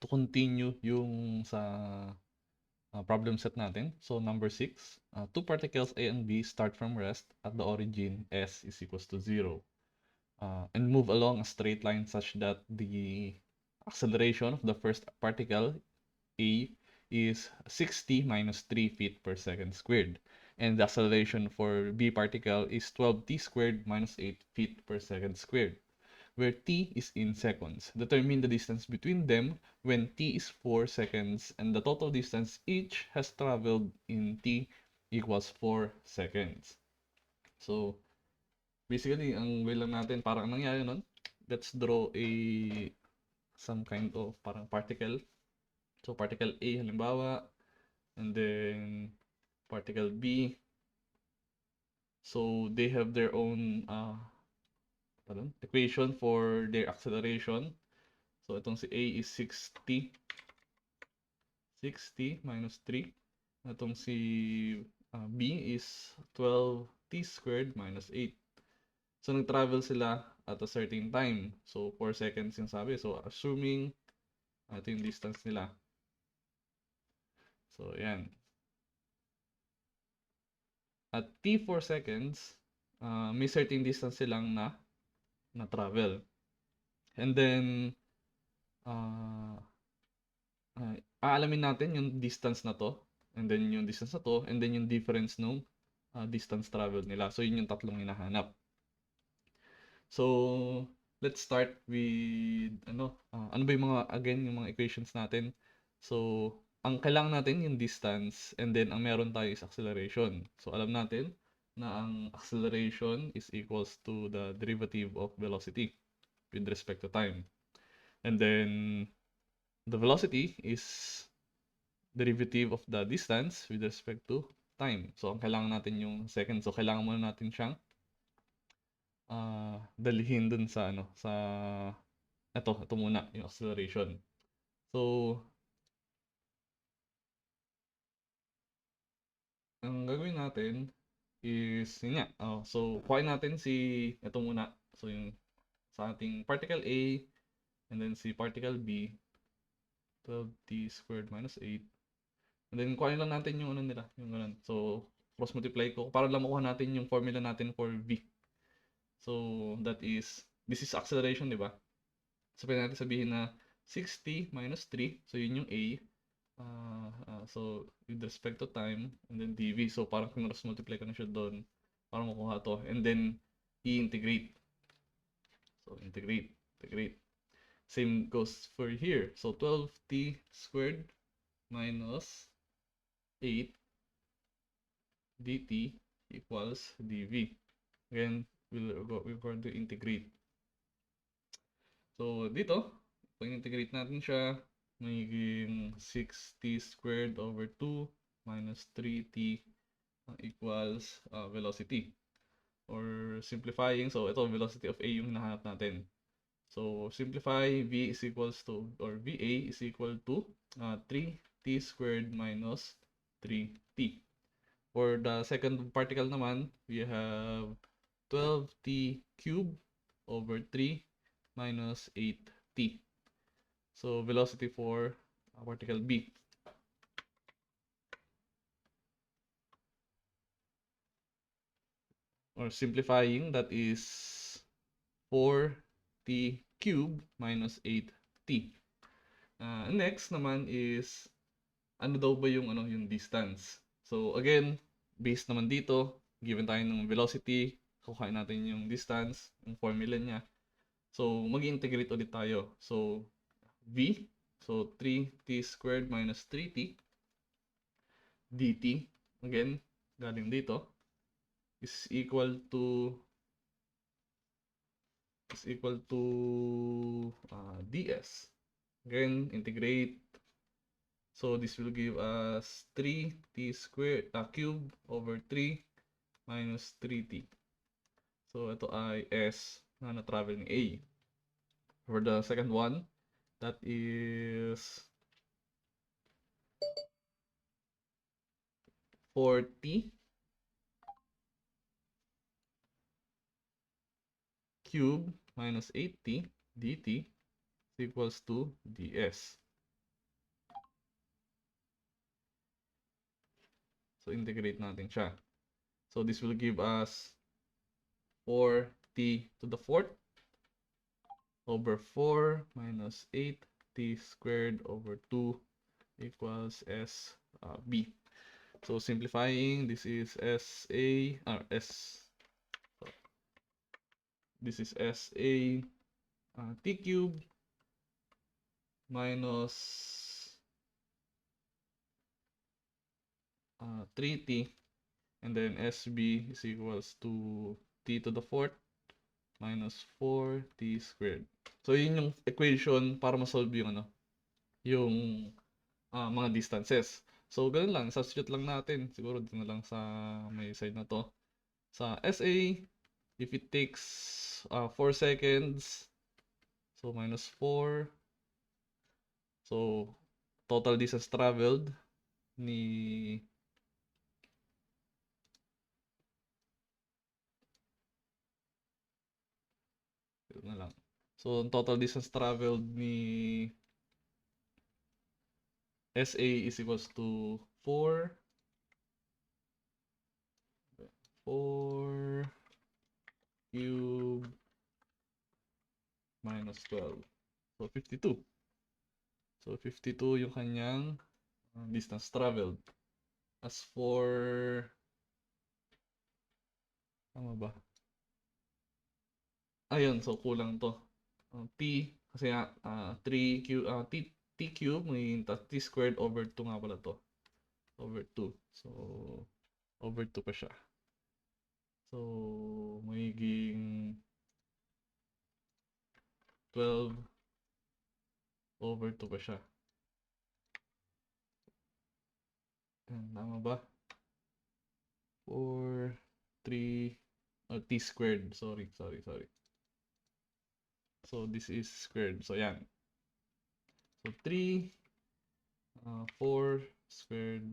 to continue yung sa problem set natin. So number 6, two particles A and B start from rest at the origin S is equals to 0 and move along a straight line such that the acceleration of the first particle A is 60 minus 3 feet per second squared. And the acceleration for B particle is 12t squared minus 8 feet per second squared, where t is in seconds. Determine the distance between them when t is 4 seconds and the total distance each has traveled in t equals 4 seconds. So, basically, ang way lang natin, parang nangyari nun, let's draw some kind of parang particle. So, particle A halimbawa, and then particle B. So, they have their own equation for their acceleration. So, itong si A is 60 minus 3. Itong si B is 12t squared minus 8. So, nag-travel sila at a certain time. So, 4 seconds yung sabi. So, assuming ito yung distance nila. So, yan. At t 4 seconds, may certain distance silang na travel. And then, uh, aalamin natin yung distance na to, and then yung distance na to, and then yung difference nung distance travel nila. So, yun yung tatlong hinahanap. So, let's start with, ano ba yung mga, again, yung mga equations natin. So, ang kailangan natin yung distance, and then ang meron tayo is acceleration. So, alam natin na ang acceleration is equals to the derivative of velocity with respect to time. And then, the velocity is derivative of the distance with respect to time. So, ang kailangan natin yung second. So, kailangan muna natin siyang dalhin dun sa ito muna, yung acceleration. So, ang gagawin natin is, yun nga, so, kuhain natin ito muna. So, yung sa ating particle A, and then si particle B, 12t squared minus 8. And then, kuhain lang natin yung nila, yung ganun. So, cross multiply ko, para lang makuha natin yung formula natin for V. So, this is acceleration, di ba? So, pwede natin sabihin na 60 minus 3. So, yun yung A. So, with respect to time, and then dv. So, parang cross multiply ko na siya doon para makuha to. And then, i-integrate. So, integrate. Same goes for here. So, 12t squared minus 8 dt equals dv. Again, we're going to integrate. So, dito, pag integrate natin siya, magiging 6t squared over 2 minus 3t equals velocity. Or simplifying, so ito, velocity of A yung hinahanap natin. So, simplify, V is equals to, or VA is equal to 3t squared minus 3t. For the second particle naman, we have 12t cubed over 3 minus 8t. So, velocity for particle B. Or simplifying, that is 4t cubed minus 8t. Next naman is, ano daw ba yung distance? So, again, based naman dito, given tayo ng velocity, kukain natin yung distance, yung formula niya. So, mag-integrate ulit tayo. So, V, so 3t squared minus 3t dt, again, galing dito, is equal to ds. Again, integrate. So, this will give us 3t squared cube over 3 minus 3t. So, ito ay s na na-travel ng A. For the second one, that is 4t cube minus 8t dt is equals to ds. So, integrate natin siya. So, this will give us 4t to the fourth over 4 minus 8t squared over 2 equals SB. So, simplifying, this is this is SA t cubed minus 3t, and then SB is equals to t to the fourth minus 4t squared. So, yun yung equation para ma-solve yung yung mga distances. So, ganun lang. Substitute lang natin. Siguro dito na lang sa may side na to. Sa SA, if it takes 4 seconds, so minus 4. So, total distance traveled ni ito na lang. So, total distance traveled ni SA is equals to 4 cube minus 12. So, 52. So, 52 yung kanyang distance traveled. As for, tama ba? Ayun, so kulang to. T, kasi nga, 3 cube, t cube, may t squared over 2 nga pala to. Over 2. So, over 2 pa siya. So, magiging 12 over 2 pa siya. Tama ba? 4, 3, t squared. Sorry. So, this is squared. So, yan. So, 3, 4 squared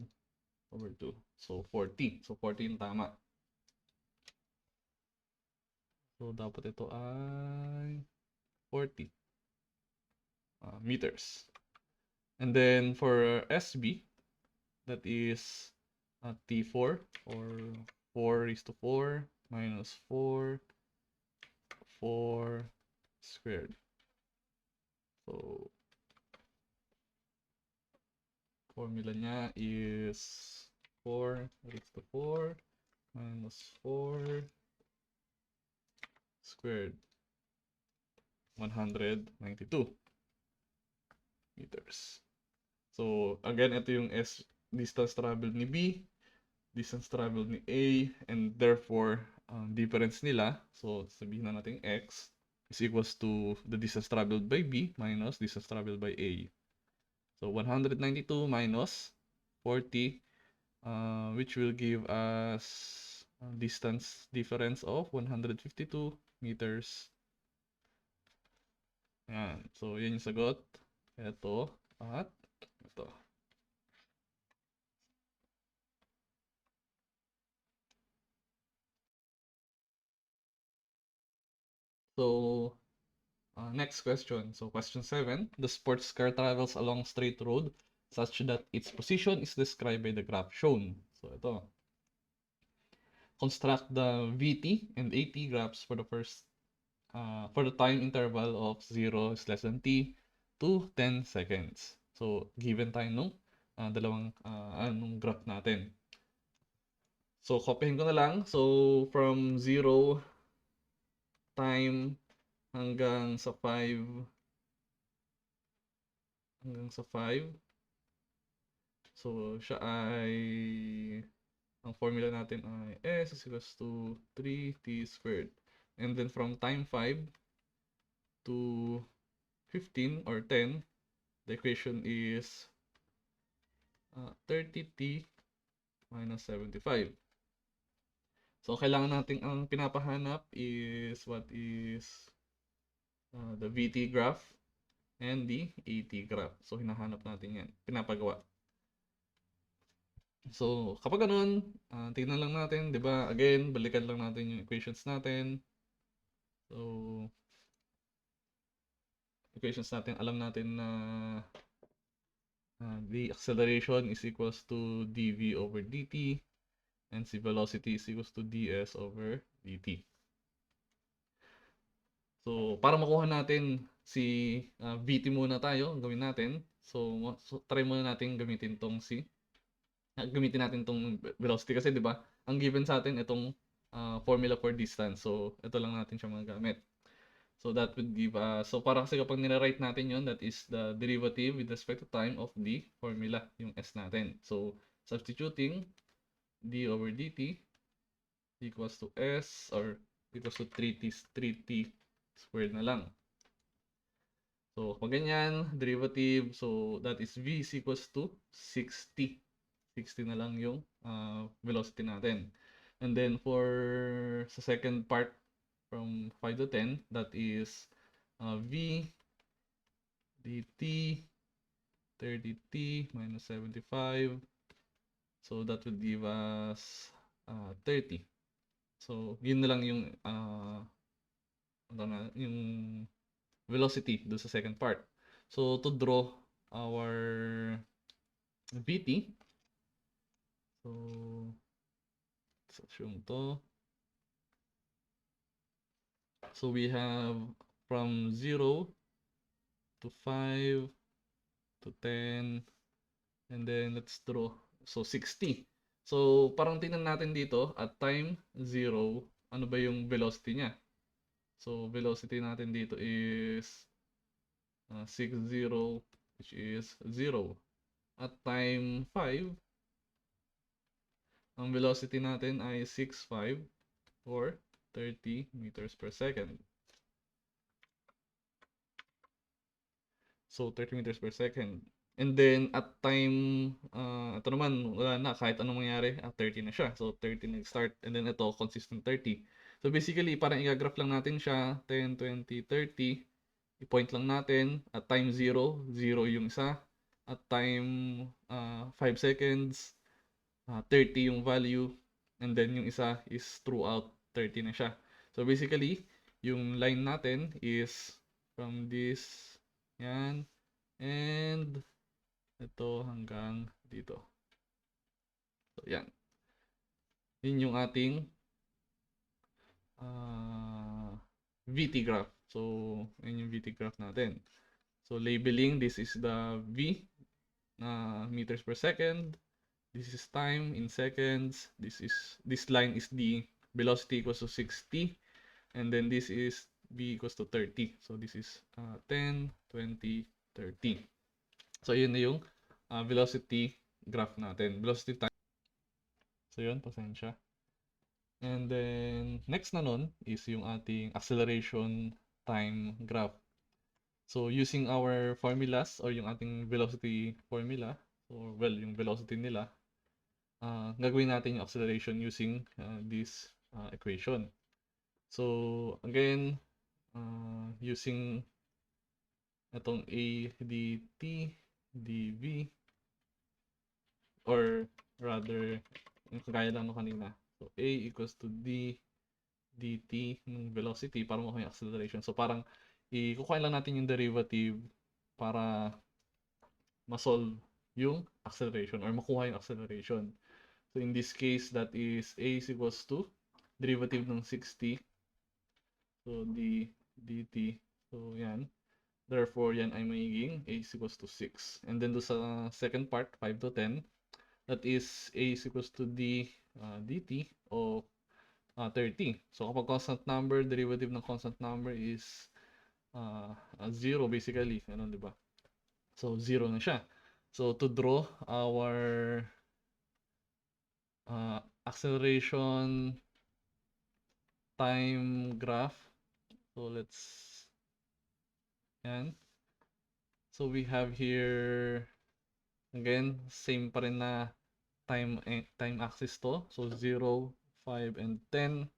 over 2. So, 40. So, 40 yung tama. So, dapat ito ay 40 meters. And then, for SB, that is T4, or 4 is to 4 minus 4 squared. So, formula niya is 4 raised to 4 minus 4 squared, 192 meters. So, again, ito yung distance traveled ni B, distance traveled ni A, and therefore, difference nila, so sabihin na natin X, is equals to the distance traveled by B minus distance traveled by A. So, 192 minus 40, which will give us distance difference of 152 meters. Yan. So, yan yung sagot. Ito at ito. So, next question. So, question 7. The sports car travels along straight road such that its position is described by the graph shown. So, ito. Construct the VT and AT graphs for the for the time interval of 0 is less than t to 10 seconds. So, given tayo nung dalawang anong graph natin. So, copyhin ko na lang. So, from 0 time hanggang sa 5. So, siya ay, ang formula natin ay S is equals to 3t squared. And then from time 5 to 15 or 10, the equation is 30t minus 75. So, kailangan natin, ang pinapahanap is what is the VT graph and the AT graph. So, hinahanap natin yan. Pinapagawa. So, kapag ganun, tingnan lang natin, di ba? Again, balikan lang natin yung equations natin. So, equations natin, alam natin na the acceleration is equals to dv over dt, and si velocity is equals to ds over dt. So, para makuha natin si vt muna tayo, gawin natin. So try muna natin gamitin tong gamitin natin tong velocity kasi 'di ba? Ang given sa atin itong formula for distance. So, ito lang natin siya magagamit. So that would give us, so para kasi kapag nire-write natin yon, that is the derivative with respect to time of the formula, yung s natin. So substituting d over dt equals to s, or equals to 3t squared na lang. So pag ganyan, derivative, so that is v is equals to 60. 60 na lang yung velocity natin. And then for sa second part, from 5 to 10, that is v dt 30t minus 75. So that would give us 30. So yun na lang yung yung velocity do sa second part. So to draw our vt, so assume to. So we have from 0 to 5 to 10, and then let's draw. So 60. So parang tingnan natin dito at time 0, ano ba yung velocity niya? So velocity natin dito is 60, which is 0. At time 5, ang velocity natin ay 65 or 30 meters per second. So 30 meters per second. And then at time, ito naman, wala na, kahit anong mangyari, 30 na siya. So 30 nag-start, and then ito, consistent 30. So basically, parang i-graph lang natin siya, 10, 20, 30. I-point lang natin, at time 0, 0 yung isa. At time 5 seconds, 30 yung value. And then yung isa is throughout 30 na siya. So basically, yung line natin is from this, yan, and ito hanggang dito. So, yan. Yun yung ating VT graph. So, yun yung VT graph natin. So, labeling, this is the V na meters per second. This is time in seconds. This line is the velocity equals to 60. And then this is V equals to 30. So, this is 10, 20, 30. So, yun na yung velocity graph natin. Velocity time. So, yun, pasensya. And then, next na nun is yung ating acceleration time graph. So, using our formulas or yung ating velocity formula, or well, yung velocity nila, gagawin natin yung acceleration using this equation. So, again, using itong a dt dv, or rather, yung kagaya lang no kanina. So, a equals to d dt ng velocity para makuha yung acceleration. So, parang ikukuha lang natin yung derivative para ma-solve yung acceleration or makuha yung acceleration. So, in this case, that is a is equals to derivative ng 60. So, d dt. So, yan. Therefore, yan ay magiging a is equals to 6. And then, do sa second part, 5 to 10, that is a is equals to d dt of 30. So, kapag constant number, derivative ng constant number is 0 basically. Ano, di ba? So, 0 na siya. So, to draw our acceleration time graph, so let's, yan. So, we have here, again, same pa rin na time axis to. So, 0, 5, and 10.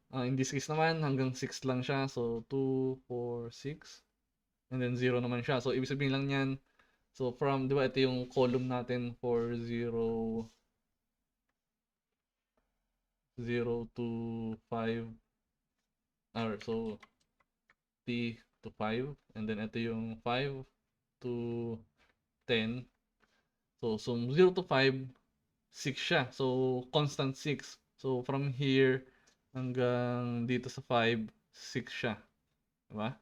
In this case naman, hanggang 6 lang siya. So, 2, 4, 6. And then 0 naman siya. So, ibig sabihin lang yan, so from, di ba, ito yung column natin for 0 to 5. Or, so, t to 5. And then ito yung 5 to 10. So, from 0 to 5, 6 siya. So, constant 6. So, from here hanggang dito sa 5, 6 siya. Diba?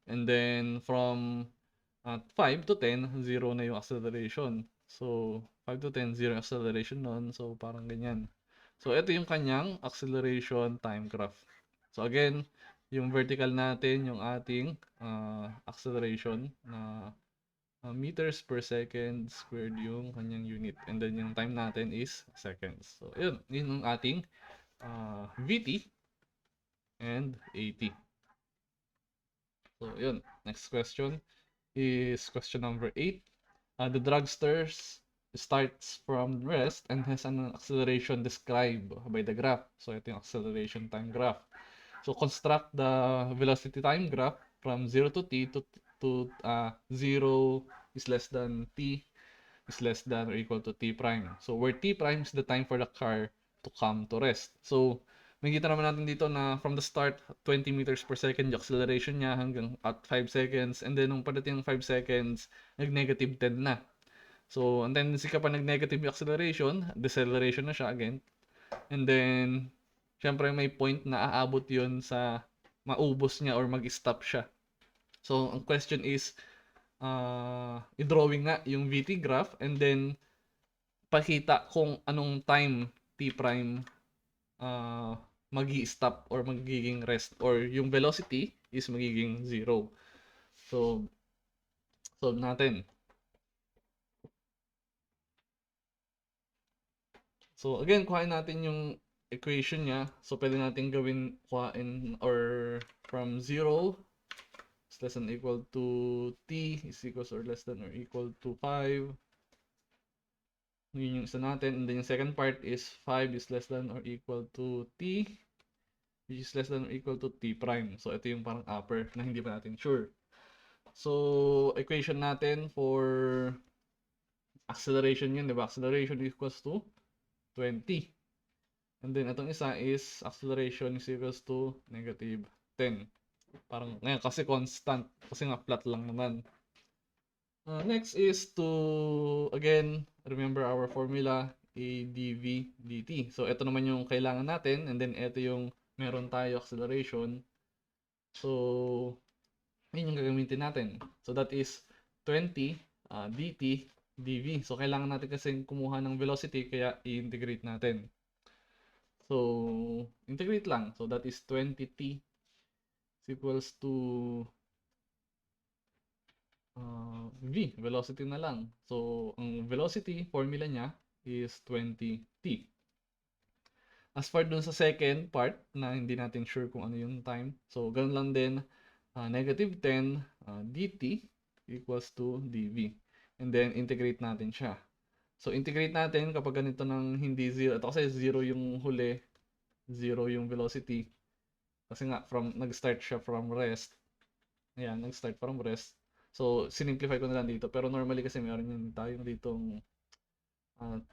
And then, from 5 to 10, 0 na yung acceleration. So, 5 to 10, 0 acceleration nun. So, parang ganyan. So, ito yung kanyang acceleration time graph. So, again, yung vertical natin, yung ating acceleration na meters per second squared yung kanyang unit. And then, yung time natin is seconds. So, yun. Yun yung ating VT and AT. So, yun. Next question is question number 8. The dragster starts from rest and has an acceleration described by the graph. So, ito yung acceleration time graph. So, construct the velocity time graph from 0 to t to 0 is less than t is less than or equal to t prime. So, where t prime is the time for the car to come to rest. So, makikita naman natin dito na from the start, 20 meters per second yung acceleration niya hanggang at 5 seconds. And then, nung pagdating ng 5 seconds, nag-negative 10 na. So, ang tendency kapag nag-negative yung acceleration, deceleration na siya again. And then, syempre may point na aabot yun sa maubos niya or mag-stop siya. So, ang question is, i-drawing nga yung VT graph and then pakita kung anong time T prime magi-stop or magiging rest or yung velocity is magiging 0. So, solve natin. So, again, kuhain natin yung equation niya. So, pwede natin gawin kuhain or from 0 is less than or equal to t is equals or less than or equal to 5. Yun yung isa natin. And then yung second part is 5 is less than or equal to t, which is less than or equal to t prime. So, ito yung parang upper na hindi pa natin sure. So, equation natin for acceleration yun, di ba? Acceleration equals to 20. And then, itong isa is acceleration is equals to negative 10. Parang, ngayon, kasi constant. Kasi nga, flat lang naman. Next is to, again, remember our formula, a dv dt. So, ito naman yung kailangan natin. And then, ito yung meron tayo acceleration. So, yun yung gagamitin natin. So, that is 20 dt dv. So, kailangan natin kasi kumuha ng velocity, kaya i-integrate natin. So, integrate lang. So, that is 20t is equals to v, velocity na lang. So, ang velocity, formula niya is 20t. As for dun sa second part, na hindi natin sure kung ano yung time. So, ganun lang din, negative 10 dt equals to dv. And then, integrate natin siya. So, integrate natin kapag ganito ng hindi 0. Ito kasi 0 yung huli, 0 yung velocity. Kasi nga, nag-start siya from rest. Ayan, nag-start from rest. So, sinimplify ko na lang dito. Pero normally kasi meron yun tayong ditong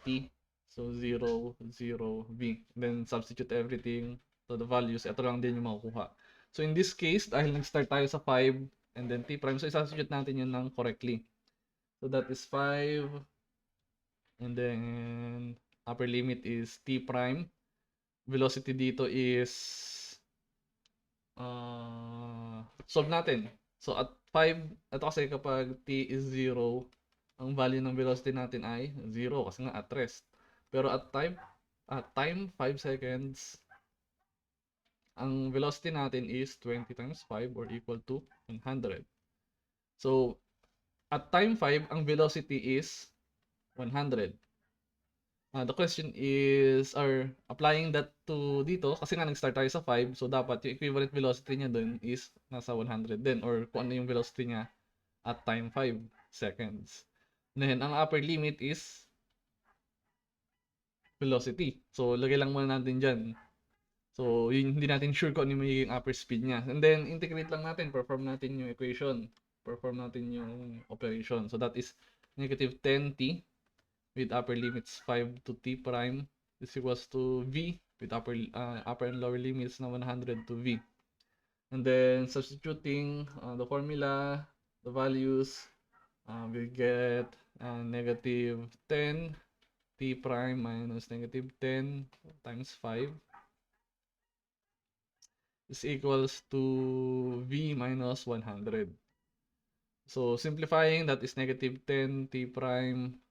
t. So, 0, 0, v. Then, substitute everything to the values. Ito lang din yung makukuha. So, in this case, dahil nag-start tayo sa 5 and then t prime. So, isubstitute natin yun ng correctly. So, that is 5. And then, upper limit is t prime. Velocity dito is solve natin. So, at 5, ito kasi kapag t is 0, ang value ng velocity natin ay 0 kasi nga at rest. Pero at time 5 seconds, ang velocity natin is 20 times 5 or equal to 100. So, at time 5, ang velocity is 100. The question is, or applying that to dito, kasi nga nag-start tayo sa 5, so dapat yung equivalent velocity niya dun is nasa 100 din, or kung ano yung velocity niya at time 5 seconds. Then, ang upper limit is velocity. So, lagay lang muna natin dyan. So, yun, hindi natin sure kung ano yung magiging upper speed niya. And then, integrate lang natin, perform natin yung equation. Perform natin yung operation. So, that is negative 10t with upper limits 5 to t prime is equals to v with upper and lower limits na 100 to v. And then, substituting the formula, the values, We get negative 10 t prime minus negative 10 times 5 is equals to v minus 100. So simplifying, that is negative 10 t prime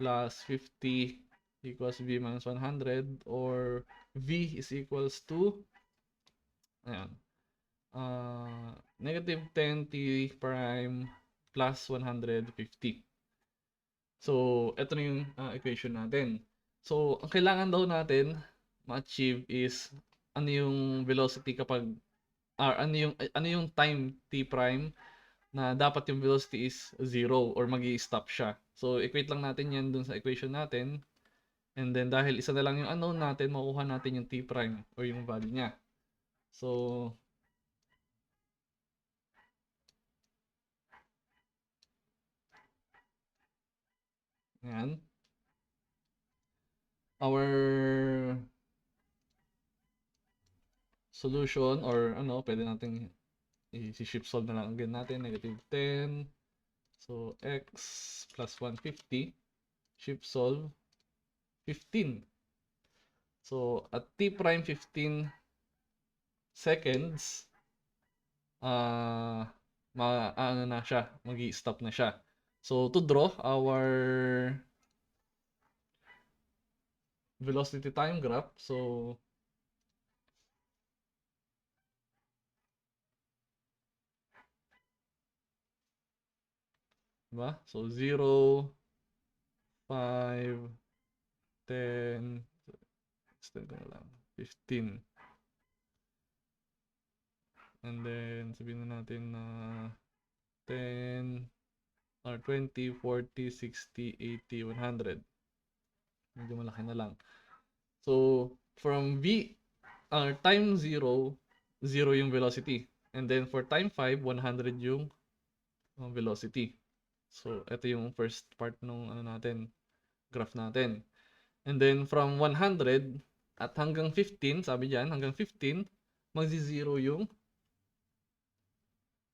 plus 50 equals v minus 100, or v is equals to, ayan, negative 10 t prime plus 150. So, ito na yung equation natin. So, ang kailangan daw natin ma-achieve is ano yung velocity kapag ano yung time t prime na dapat yung velocity is 0 or magi-stop siya. So, equate lang natin yan dun sa equation natin. And then, dahil isa na lang yung unknown natin, makukuha natin yung t prime or yung value niya. So, yan. Our solution, or pwede natin i-shift solve na lang again natin. Negative 10. So, x plus 150. Shift solve. 15. So, at t prime 15 seconds, ano na siya, magi-stop na siya. So, to draw our velocity time graph, so diba? So, 0, 5, 10, extend ko na lang, 15. And then, sabihin na natin na 10, or 20, 40, 60, 80, 100. Medyo malaki na lang. So, from V, time 0, 0 yung velocity. And then for time 5, 100 yung velocity. So, ito yung first part ng natin, graph natin. And then from 100 at hanggang 15, sabi diyan, hanggang 15, magzi-0 yung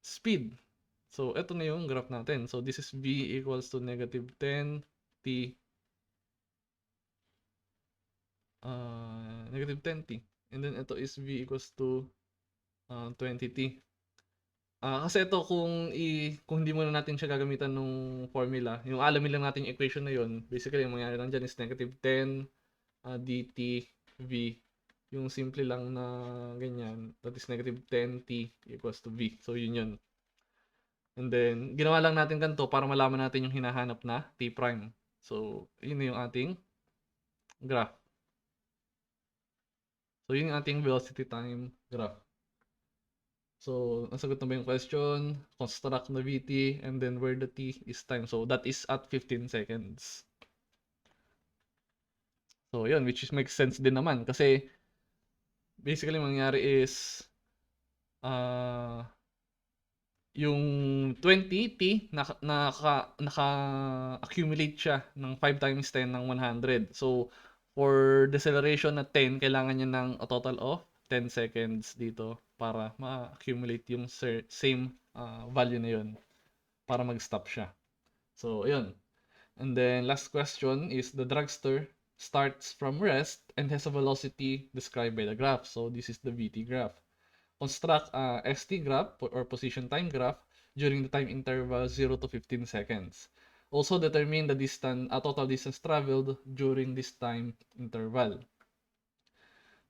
speed. So, ito na yung graph natin. So, this is V equals to negative 10 t negative 10t. And then ito is v equals to 20t. Kasi ito kung hindi muna natin siya gagamitan nung formula, yung alamin lang natin yung equation na yun, basically yung mangyayari lang dyan is negative 10 dt v. Yung simple lang na ganyan, that is negative 10t equals to v. So yun yun. And then, ginawa lang natin ganito para malaman natin yung hinahanap na t prime. So, yun na yung ating graph. So, yun yung ating velocity time graph. So, nasagot na ba yung question? Construct the VT and then where the T is time. So, that is at 15 seconds. So, yun, which makes sense din naman. Kasi, basically, mangyari is, yung 20T, naka-accumulate siya ng 5 times 10 ng 100. So, for deceleration na 10, kailangan niya ng a total of 10 seconds dito para ma-accumulate yung same value na yun para mag-stop siya. So, ayun. And then, last question is the dragster starts from rest and has a velocity described by the graph. So, this is the VT graph. Construct a ST graph or position time graph during the time interval 0 to 15 seconds. Also determine the total distance traveled during this time interval.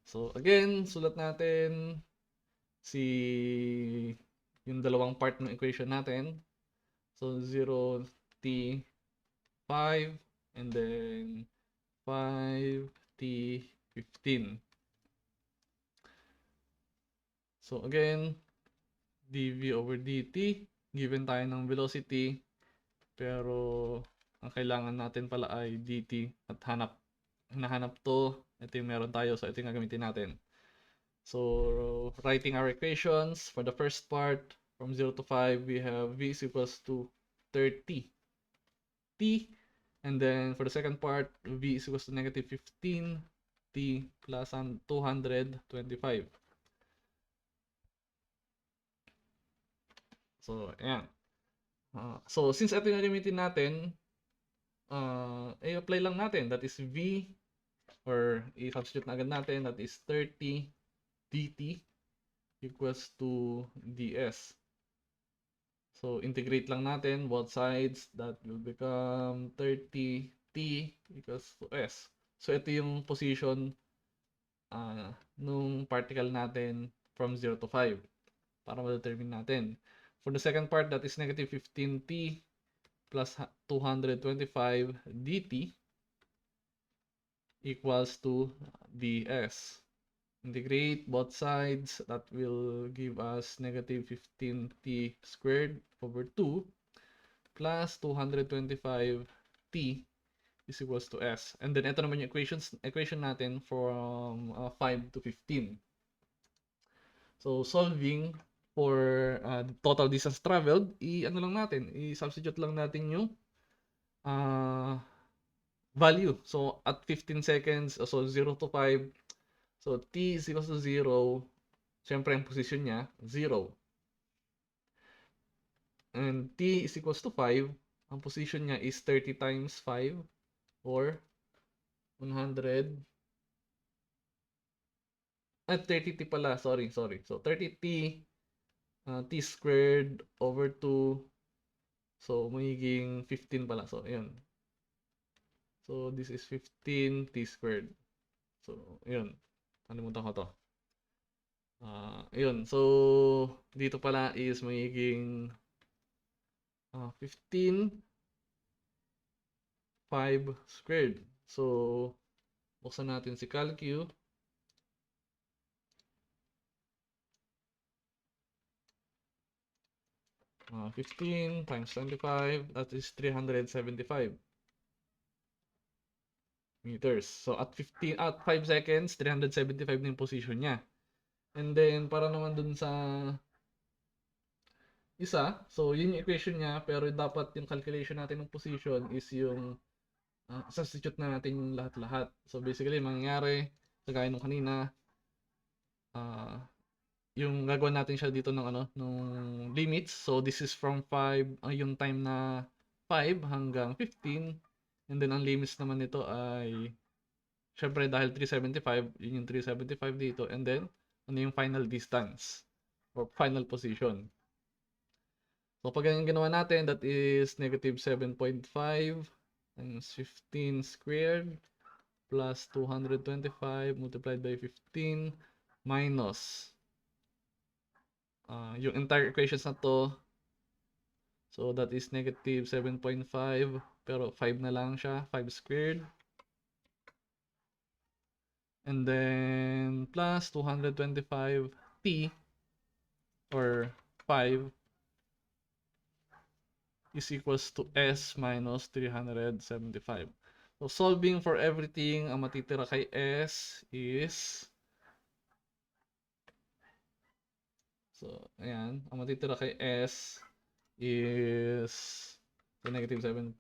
So again, sulat natin yung dalawang part ng equation natin. So 0t 5 and then 5t 15. So again, dv over dt, given tayo ng velocity, pero ang kailangan natin pala ay dt at hinahanap to, ito yung meron tayo, so ito yung gagamitin natin. So, writing our equations, for the first part, from 0 to 5, we have v is equals to 30 t, and then for the second part, v is equals to negative 15 t plus 225. So, ayan. So, since ito yung gagamitin natin, i-apply lang natin. That is V, or i-substitute na agad natin. That is 30 dt equals to ds. So, integrate lang natin both sides. That will become 30t equals to s. So, ito yung position nung particle natin from 0 to 5 para ma-determine natin. For the second part, that is negative 15t plus 225 dt equals to ds. Integrate both sides. That will give us negative 15t squared over 2 plus 225t is equals to s. And then ito naman yung equation natin from 5 to 15. So solving for total distance traveled, ano lang natin, i-substitute lang natin yung value. So at 15 seconds, so 0 to 5, so t is equals to 0, syempre ang position niya, 0. And t is equals to 5, ang position niya is 30 times 5, or 100. At 30t pala, sorry. So 30t, t squared over 2, so magiging 15 pala. So, ayun. So, this is 15t squared. So, ayun. Kalimutan ko to. Ayun. So, dito pala is magiging 15 5 squared. So, buksan natin si Calcu. 15 times 25, that is 375 meters. So, at 5 seconds, 375 na yung position niya. And then, para naman dun sa isa, so yun yung equation niya, pero dapat yung calculation natin ng position is yung substitute na natin yung lahat-lahat. So, basically, mangyayari, kagaya nung kanina, yung gagawin natin siya dito ng nung limits. So this is from 5, yung time na 5 hanggang 15. And then ang limits naman nito ay syempre dahil 375, yun yung 375 dito. And then ano yung final distance or final position. So pag ganyan ginawa natin, that is negative 7.5 times 15 squared plus 225 multiplied by 15 minus yung entire equations na to. So that is negative 7.5, pero 5 na lang siya, 5 squared. And then plus 225t or 5 is equals to s minus 375. So solving for everything, ang matitira kay s is, so ayan, ang matitira kay s is so negative 7,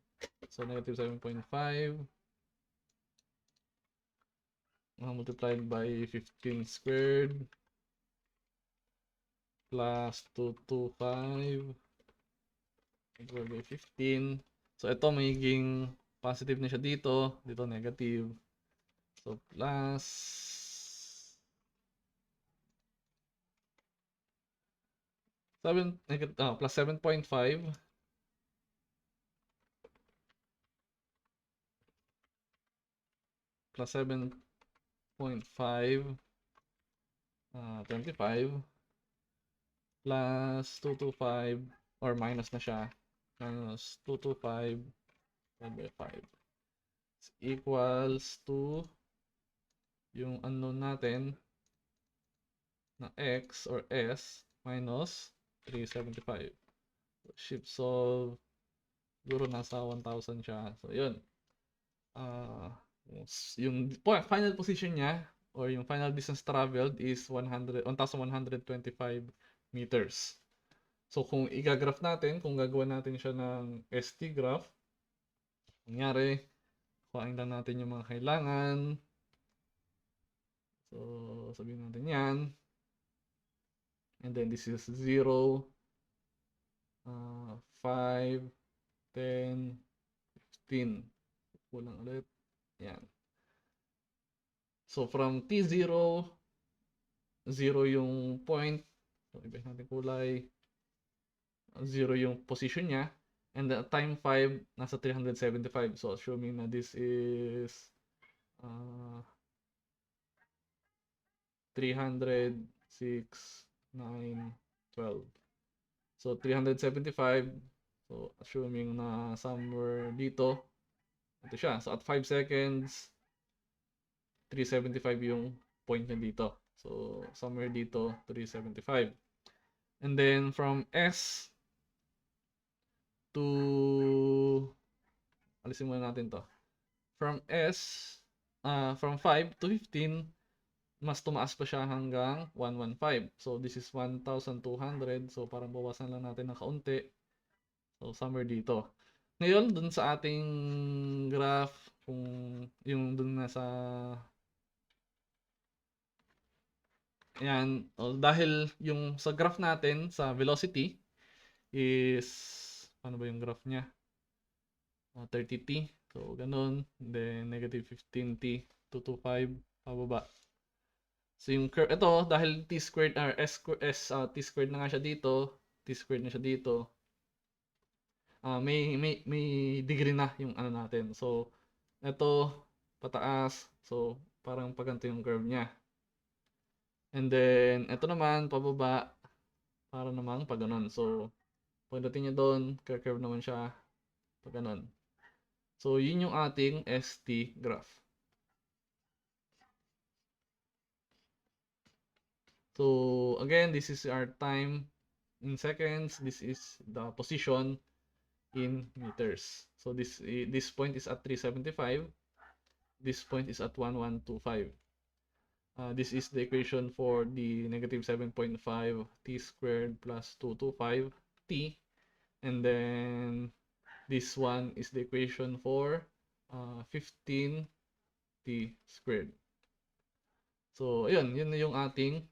so negative 7.5 multiplied by 15 squared plus 225 equal by 15. So ito magiging positive na siya dito, dito negative. So plus 7.5 plus 7.5 25 plus 225 or minus na siya, minus 225 by 5 equals to yung unknown natin na x or s minus 375. So, shift solve, siguro nasa 1,000 siya. So, yun. Yung final position niya or yung final distance traveled is 1,125 meters. So, kung i-graph natin, kung gagawa natin siya ng ST graph, nangyari, kuhain lang natin yung mga kailangan. So, sabihin natin yan. And then, this is 0, 5, 5, 10, 15. Kulang ulit. Yan. So, from T0, 0 yung point. So, iba natin kulay. 0 yung position niya. And the time 5, nasa 375. So, assuming na this is 300, 6, 9, 12. So, 375. So, assuming na somewhere dito, ito siya. So, at 5 seconds, 375 yung point niya dito. So, somewhere dito, 375. And then, from S to, alisin muna natin to. From S, from 5 to 15, mas tumaas pa siya hanggang 115. So, this is 1,200. So, parang bawasan lang natin ng kaunti. So, somewhere dito. Ngayon, dun sa ating graph, kung yung dun na sa ayan, dahil yung sa graph natin, sa velocity, is, ano ba yung graph niya? 30t. So, ganun. Then, negative 15t, 225, pababa. So, yung curve, ito, dahil t squared, or t squared na nga siya dito, t squared na siya dito, may degree na yung ano natin. So, ito, pataas. So, parang paganto yung curve niya. And then, ito naman, pababa, para namang pag ganun. So, pagdating niya doon, curve naman siya, pag ganun. So, yun yung ating ST graph. So, again, this is our time in seconds. This is the position in meters. So, this point is at 375. This point is at 1125. This is the equation for the negative 7.5 t squared plus 225 t. And then, this one is the equation for 15 t squared. So, ayun, yun na yung ating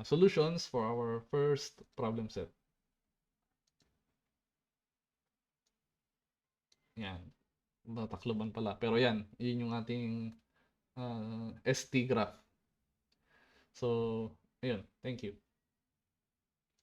solutions for our first problem set. Yan. Tatakloban pala. Pero yan, yun yung ating ST graph. So, ayun. Thank you.